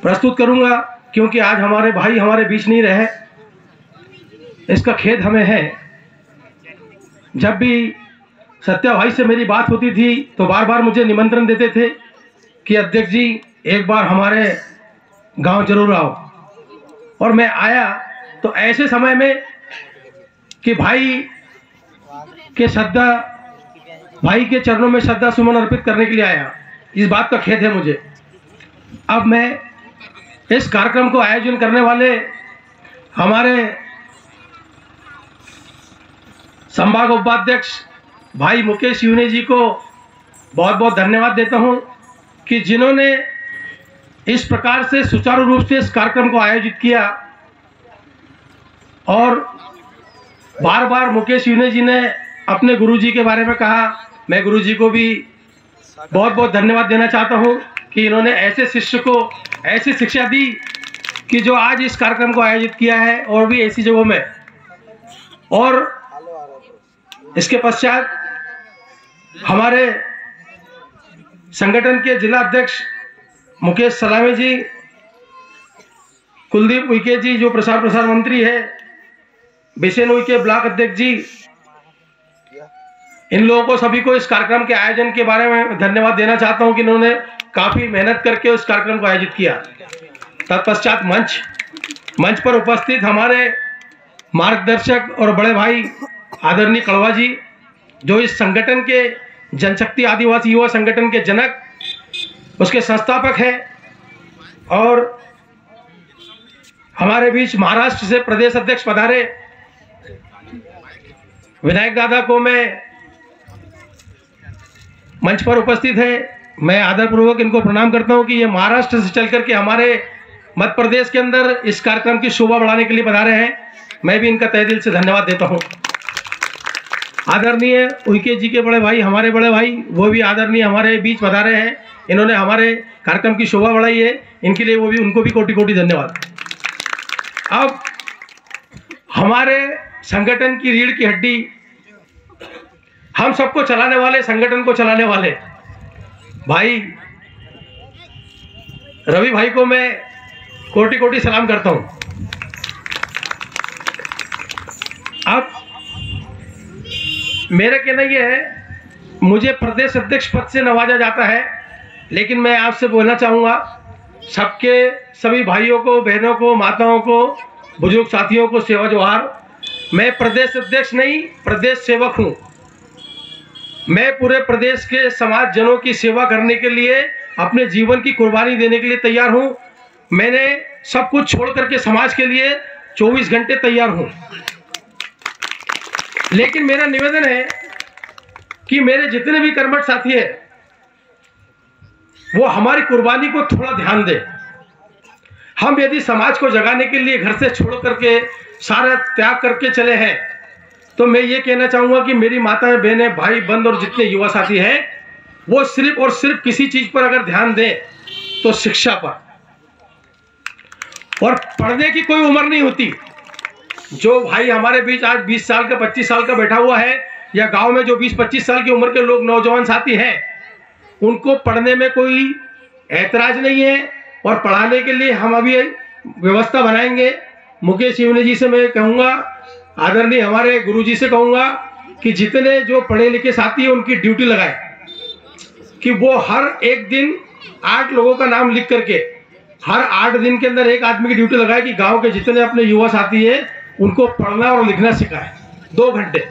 प्रस्तुत करूंगा, क्योंकि आज हमारे भाई हमारे बीच नहीं रहे, इसका खेद हमें है। जब भी सत्या भाई से मेरी बात होती थी तो बार बार मुझे निमंत्रण देते थे कि अध्यक्ष जी एक बार हमारे गांव जरूर आओ, और मैं आया तो ऐसे समय में कि भाई के चरणों में श्रद्धा सुमन अर्पित करने के लिए आया। इस बात का खेद है मुझे। अब मैं इस कार्यक्रम को आयोजन करने वाले हमारे संभाग उपाध्यक्ष भाई मुकेश यूने जी को बहुत बहुत धन्यवाद देता हूं कि जिन्होंने इस प्रकार से सुचारू रूप से इस कार्यक्रम को आयोजित किया। और बार बार मुकेश यूने जी ने अपने गुरुजी के बारे में कहा, मैं गुरुजी को भी बहुत बहुत धन्यवाद देना चाहता हूं कि इन्होंने ऐसे शिष्य को ऐसी शिक्षा दी कि जो आज इस कार्यक्रम को आयोजित किया है, और भी ऐसी जगहों में। और इसके पश्चात हमारे संगठन के जिला अध्यक्ष मुकेश सलामी जी, कुलदीप उइके जी जो प्रसार मंत्री है, बिसेन उइके ब्लॉक अध्यक्ष जी, इन लोगों को सभी को इस कार्यक्रम के आयोजन के बारे में धन्यवाद देना चाहता हूं कि इन्होंने काफी मेहनत करके इस कार्यक्रम को आयोजित किया। तत्पश्चात मंच पर उपस्थित हमारे मार्गदर्शक और बड़े भाई आदरणीय कड़वा जी, जो इस संगठन के जनशक्ति आदिवासी युवा संगठन के जनक, उसके संस्थापक हैं, और हमारे बीच महाराष्ट्र से प्रदेश अध्यक्ष पधारे विनायक दादा को मैं मंच पर उपस्थित है। मैं आदरपूर्वक इनको प्रणाम करता हूं कि ये महाराष्ट्र से चल करके हमारे मध्य प्रदेश के अंदर इस कार्यक्रम की शोभा बढ़ाने के लिए पधारे हैं। मैं भी इनका तहे दिल से धन्यवाद देता हूं। आदरणीय उइके जी के बड़े भाई, हमारे बड़े भाई, वो भी आदरणीय हमारे बीच पधारे हैं। इन्होंने हमारे कार्यक्रम की शोभा बढ़ाई है, इनके लिए उनको भी कोटि कोटि धन्यवाद। अब हमारे संगठन की रीढ़ की हड्डी, हम सबको चलाने वाले, संगठन को चलाने वाले भाई रवि भाई को मैं कोटि कोटि सलाम करता हूं। अब मेरा कहना यह है, मुझे प्रदेश अध्यक्ष पद से नवाजा जाता है, लेकिन मैं आपसे बोलना चाहूँगा, सभी भाइयों को, बहनों को, माताओं को, बुजुर्ग साथियों को सेवा जोहार। मैं प्रदेश अध्यक्ष नहीं, प्रदेश सेवक हूँ। मैं पूरे प्रदेश के समाज जनों की सेवा करने के लिए, अपने जीवन की कुर्बानी देने के लिए तैयार हूँ। मैंने सब कुछ छोड़ करके समाज के लिए 24 घंटे तैयार हूँ। लेकिन मेरा निवेदन है कि मेरे जितने भी कर्मठ साथी हैं, वो हमारी कुर्बानी को थोड़ा ध्यान दें। हम यदि समाज को जगाने के लिए घर से छोड़ करके, सारा त्याग करके चले हैं, तो मैं ये कहना चाहूंगा कि मेरी माताएं, बहनें, भाई बंद और जितने युवा साथी हैं, वो सिर्फ और सिर्फ किसी चीज पर अगर ध्यान दें तो शिक्षा पर। और पढ़ने की कोई उम्र नहीं होती। जो भाई हमारे बीच आज 20 साल का, 25 साल का बैठा हुआ है, या गांव में जो 20-25 साल की उम्र के लोग, नौजवान साथी हैं, उनको पढ़ने में कोई ऐतराज नहीं है। और पढ़ाने के लिए हम अभी व्यवस्था बनाएंगे। मुकेश यूने जी से मैं कहूँगा, आदरणीय हमारे गुरुजी से कहूँगा कि जितने जो पढ़े लिखे साथी हैं उनकी ड्यूटी लगाए, कि वो हर एक दिन 8 लोगों का नाम लिख करके हर 8 दिन के अंदर एक आदमी की ड्यूटी लगाए कि गांव के जितने अपने युवा साथी हैं उनको पढ़ना और लिखना सिखाए 2 घंटे।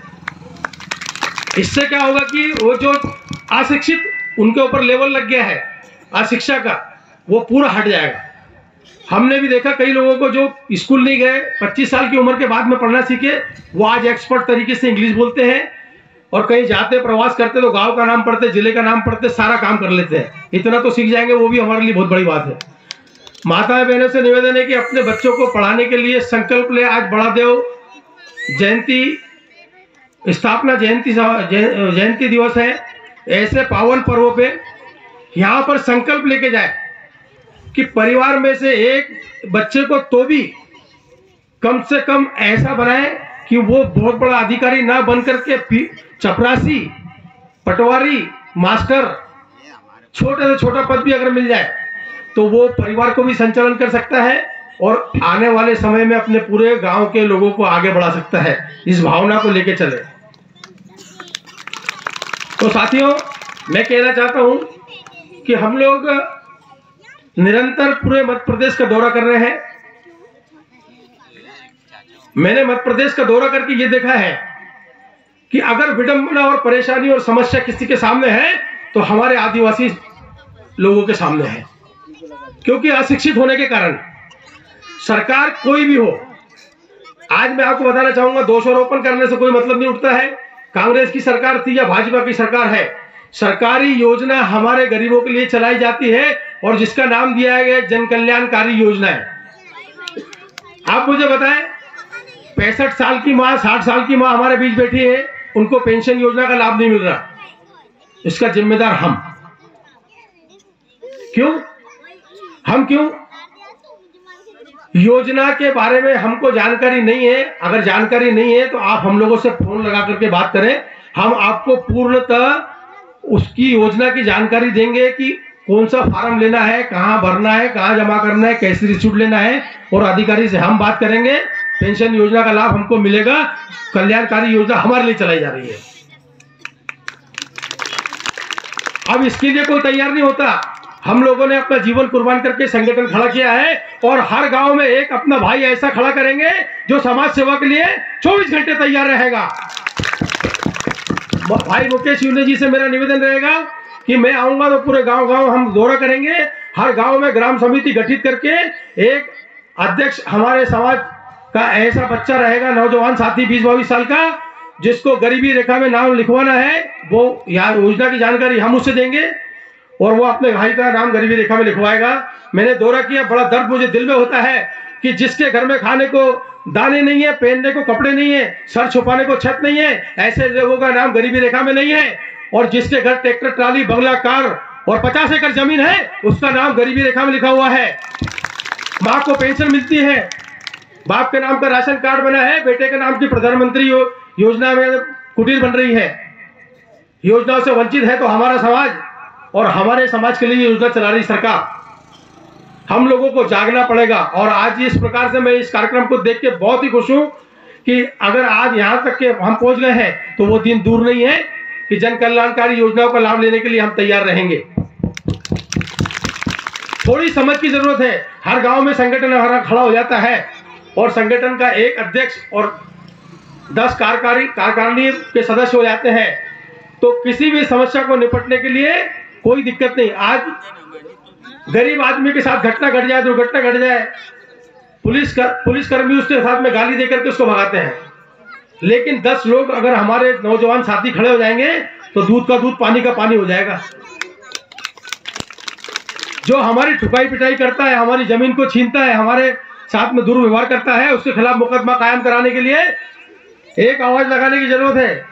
इससे क्या होगा कि वो जो अशिक्षित, उनके ऊपर लेवल लग गया है अशिक्षा का, वो पूरा हट जाएगा। हमने भी देखा कई लोगों को जो स्कूल नहीं गए, 25 साल की उम्र के बाद में पढ़ना सीखे, वो आज एक्सपर्ट तरीके से इंग्लिश बोलते हैं, और कहीं जाते प्रवास करते तो गांव का नाम पढ़ते, जिले का नाम पढ़ते, सारा काम कर लेते हैं। इतना तो सीख जाएंगे, वो भी हमारे लिए बहुत बड़ी बात है। माता बहनों से निवेदन है कि अपने बच्चों को पढ़ाने के लिए संकल्प ले। आज बड़ादेव जयंती, स्थापना जयंती दिवस है। ऐसे पावन पर्वों पे यहाँ पर संकल्प लेके जाए कि परिवार में से एक बच्चे को तो भी कम से कम ऐसा बनाए कि वो बहुत बड़ा अधिकारी ना बन करके चपरासी, पटवारी, मास्टर, छोटे से छोटा पद भी अगर मिल जाए तो वो परिवार को भी संचालन कर सकता है और आने वाले समय में अपने पूरे गांव के लोगों को आगे बढ़ा सकता है। इस भावना को लेके चले। तो साथियों, मैं कहना चाहता हूं कि हम लोग निरंतर पूरे मध्य प्रदेश का दौरा कर रहे हैं। मैंने मध्य प्रदेश का दौरा करके ये देखा है कि अगर विडंबना और परेशानी और समस्या किसी के सामने है तो हमारे आदिवासी लोगों के सामने है, क्योंकि अशिक्षित होने के कारण सरकार कोई भी हो। आज मैं आपको बताना चाहूंगा, दोषारोपण करने से कोई मतलब नहीं उठता है। कांग्रेस की सरकार थी या भाजपा की सरकार है, सरकारी योजना हमारे गरीबों के लिए चलाई जाती है और जिसका नाम दिया गया जन कल्याणकारी योजना है। आप मुझे बताएं, 65 साल की माँ, 60 साल की माँ हमारे बीच बैठी है, उनको पेंशन योजना का लाभ नहीं मिल रहा। इसका जिम्मेदार हम क्यों? योजना के बारे में हमको जानकारी नहीं है। अगर जानकारी नहीं है तो आप हम लोगों से फोन लगा करके बात करें, हम आपको पूर्णतः उसकी योजना की जानकारी देंगे कि कौन सा फार्म लेना है, कहां भरना है, कहां जमा करना है, कैसे रिसीट लेना है, और अधिकारी से हम बात करेंगे। पेंशन योजना का लाभ हमको मिलेगा। कल्याणकारी योजना हमारे लिए चलाई जा रही है। अब इसके लिए कोई तैयार नहीं होता। हम लोगों ने अपना जीवन कुर्बान करके संगठन खड़ा किया है और हर गांव में एक अपना भाई ऐसा खड़ा करेंगे जो समाज सेवा के लिए 24 घंटे तैयार रहेगा। भाई मुकेश यूने जी से मेरा निवेदन रहेगा कि मैं आऊंगा तो पूरे गांव हम दौरा करेंगे। हर गांव में ग्राम समिति गठित करके एक अध्यक्ष हमारे समाज का ऐसा बच्चा रहेगा, नौजवान साथी 20-22 साल का, जिसको गरीबी रेखा में नाम लिखवाना है। वो यार योजना की जानकारी हम उससे देंगे और वो अपने भाई का नाम गरीबी रेखा में लिखवाएगा। मैंने दौरा किया, बड़ा दर्द मुझे दिल में होता है कि जिसके घर में खाने को दाने नहीं है, पहनने को कपड़े नहीं है, सर छुपाने को छत नहीं है, ऐसे लोगों का नाम गरीबी रेखा में नहीं है। और जिसके घर ट्रैक्टर, ट्राली, बंगला, कार और 50 एकड़ जमीन है, उसका नाम गरीबी रेखा में लिखा हुआ है। माँ को पेंशन मिलती है, बाप के नाम का राशन कार्ड बना है, बेटे के नाम की प्रधानमंत्री योजना में कुटीर बन रही है। योजनाओं से वंचित है तो हमारा समाज, और हमारे समाज के लिए योजना चला रही सरकार। हम लोगों को जागना पड़ेगा। और आज इस प्रकार से मैं इस कार्यक्रम को देख के बहुत ही खुश हूं कि अगर आज यहां तक के हम पहुंच गए हैं तो वो दिन दूर नहीं है कि जन कल्याणकारी योजनाओं का लाभ लेने के लिए हम तैयार रहेंगे। थोड़ी समझ की जरूरत है। हर गांव में संगठन हमारा खड़ा हो जाता है और संगठन का एक अध्यक्ष और 10 कार्यकारिणी के सदस्य हो जाते हैं, तो किसी भी समस्या को निपटने के लिए कोई दिक्कत नहीं। आज गरीब आदमी के साथ घटना घट जाए, दुर्घटना घट जाए, पुलिसकर्मी उसके साथ में गाली देकर के उसको भगाते हैं। लेकिन 10 लोग अगर हमारे नौजवान साथी खड़े हो जाएंगे तो दूध का दूध, पानी का पानी हो जाएगा। जो हमारी ठुकाई पिटाई करता है, हमारी जमीन को छीनता है, हमारे साथ में दुर्व्यवहार करता है, उसके खिलाफ मुकदमा कायम कराने के लिए एक आवाज लगाने की जरूरत है।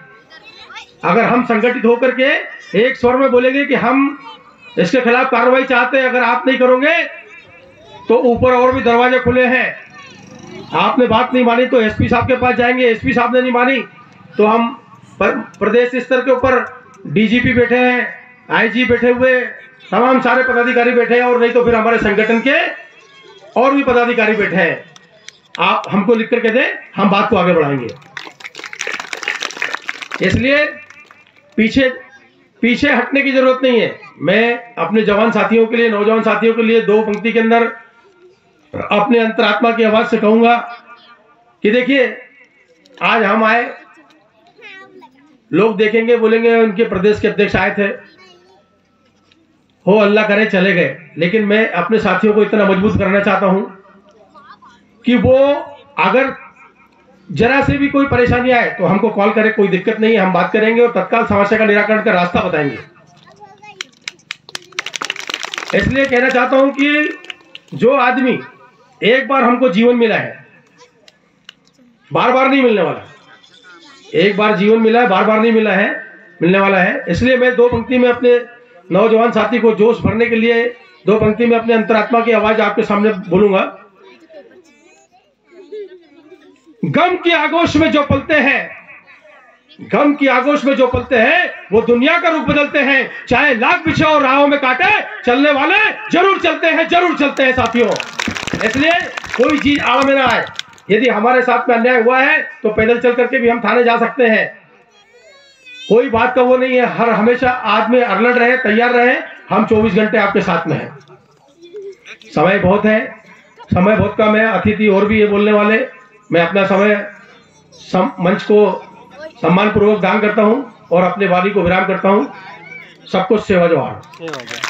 अगर हम संगठित होकर के एक स्वर में बोलेंगे कि हम इसके खिलाफ कार्रवाई चाहते हैं, अगर आप नहीं करोगे तो ऊपर और भी दरवाजे खुले हैं। आपने बात नहीं मानी तो एसपी साहब के पास जाएंगे, एसपी साहब ने नहीं मानी तो हम प्रदेश स्तर के ऊपर डीजीपी बैठे हैं, आईजी बैठे हुए, तमाम सारे पदाधिकारी बैठे हैं, और नहीं तो फिर हमारे संगठन के और भी पदाधिकारी बैठे हैं। आप हमको लिख करके दें, हम बात को आगे बढ़ाएंगे। इसलिए पीछे हटने की जरूरत नहीं है। मैं अपने जवान साथियों के लिए, नौजवान साथियों के लिए 2 पंक्ति के अंदर अपने अंतरात्मा की आवाज से कहूंगा कि देखिए, आज हम आए, लोग देखेंगे, बोलेंगे उनके प्रदेश के अध्यक्ष आए थे, हो अल्लाह करे चले गए। लेकिन मैं अपने साथियों को इतना मजबूत करना चाहता हूं कि वो अगर जरा से भी कोई परेशानी आए तो हमको कॉल करे, कोई दिक्कत नहीं है, हम बात करेंगे और तत्काल समस्या का निराकरण का रास्ता बताएंगे। इसलिए कहना चाहता हूं कि जो आदमी एक बार हमको जीवन मिला है, बार बार नहीं मिलने वाला। एक बार जीवन मिला है, बार बार नहीं मिला है, मिलने वाला है। इसलिए मैं 2 पंक्ति में अपने नौजवान साथी को जोश भरने के लिए 2 पंक्ति में अपने अंतरात्मा की आवाज आपके सामने बोलूंगा। गम की आगोश में जो पलते हैं, गम की आगोश में जो पलते हैं वो दुनिया का रूप बदलते हैं। चाहे लाख पीछे और राहों में काटे, चलने वाले जरूर चलते हैं साथियों। इसलिए कोई चीज आड़ में ना आए। यदि हमारे साथ में अन्याय हुआ है तो पैदल चल करके भी हम थाने जा सकते हैं, कोई बात का वो नहीं है। हर हमेशा आदमी अलर्ट रहे, तैयार रहे। हम 24 घंटे आपके साथ में हैं। समय बहुत है, समय बहुत कम है। अतिथि और भी ये बोलने वाले, मैं अपना समय मंच को सम्मान पूर्वक दान करता हूं और अपने वादी को विराम करता हूं। सबको सेवा जवाहर।